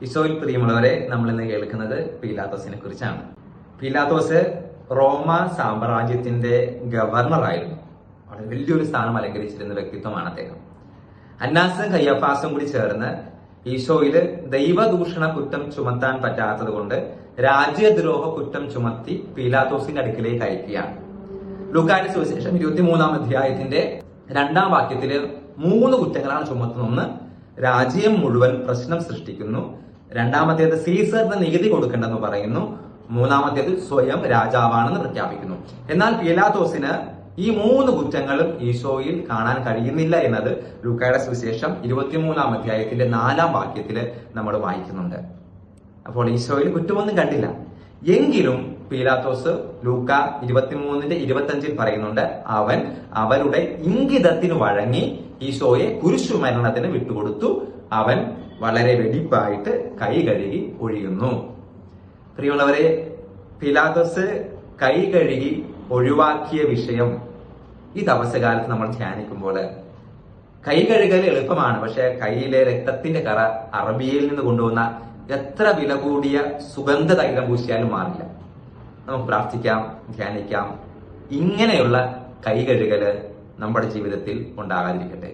ഈശോയിൽ പ്രിയമുള്ളവരെ, നമ്മൾ ഇന്ന് കേൾക്കുന്നത് പീലാത്തോസിനെ കുറിച്ചാണ്. പീലാത്തോസ് റോമ സാമ്രാജ്യത്തിന്റെ ഗവർണറായിരുന്നു. വളരെ വലിയൊരു സ്ഥാനം അലങ്കരിച്ചിരുന്ന വ്യക്തിത്വമാണ് അദ്ദേഹം. അന്നാസും കയ്യഫാസും കൂടി ചേർന്ന് ഈശോയില് ദൈവദൂഷണ കുറ്റം ചുമത്താൻ പറ്റാത്തത് കൊണ്ട് രാജ്യദ്രോഹ കുറ്റം ചുമത്തി പീലാത്തോസിന്റെ അടുക്കിലേക്ക് അയക്കുകയാണ്. ലൂക്കായുടെ സുവിശേഷം 23-ാം അധ്യായത്തിന്റെ 2-ാം വാക്യത്തില് 3 കുറ്റങ്ങളാണ് ചുമത്തുന്നത്. ഒന്ന്, രാജ്യം മുഴുവൻ പ്രശ്നം സൃഷ്ടിക്കുന്നു. രണ്ടാമത്തേത്, സീസറിന് നികുതി കൊടുക്കേണ്ടെന്ന് പറയുന്നു. മൂന്നാമത്തേത്, സ്വയം രാജാവാണെന്ന് പ്രഖ്യാപിക്കുന്നു. എന്നാൽ പീലാത്തോസിന് ഈ 3 കുറ്റങ്ങളും ഈശോയിൽ കാണാൻ കഴിയുന്നില്ല എന്നത് ലൂക്കായുടെ സുവിശേഷം 23-ാം അധ്യായത്തിന്റെ 4-ാം വാക്യത്തില് നമ്മൾ വായിക്കുന്നുണ്ട്. അപ്പോൾ ഈശോയിൽ കുറ്റമൊന്നും കണ്ടില്ല. എങ്കിലും പീലാത്തോസ് ലൂക്ക 23:25 പറയുന്നുണ്ട്, അവൻ അവരുടെ ഇംഗിതത്തിന് വഴങ്ങി ഈശോയെ കുരിശുമരണത്തിന് വിട്ടുകൊടുത്തു. അവൻ വളരെ വെടിപ്പായിട്ട് കൈ കഴുകി ഒഴിയുന്നു. പ്രിയമുള്ളവരെ, പീലാത്തോസ് കൈ കഴുകി ഒഴിവാക്കിയ വിഷയം ഈ തപസ്സുകാലത്ത് നമ്മൾ ധ്യാനിക്കുമ്പോൾ കൈ കഴുകൽ എളുപ്പമാണ്. പക്ഷെ കൈയിലെ രക്തത്തിന്റെ കറ അറബിയയിൽ നിന്ന് കൊണ്ടുവന്ന എത്ര വില കൂടിയ സുഗന്ധ തൈലം പൂശിയാലും മാറില്ല. നമുക്ക് പ്രാർത്ഥിക്കാം, ധ്യാനിക്കാം. ഇങ്ങനെയുള്ള കൈ കഴുകല് നമ്മുടെ ജീവിതത്തിൽ ഉണ്ടാകാതിരിക്കട്ടെ.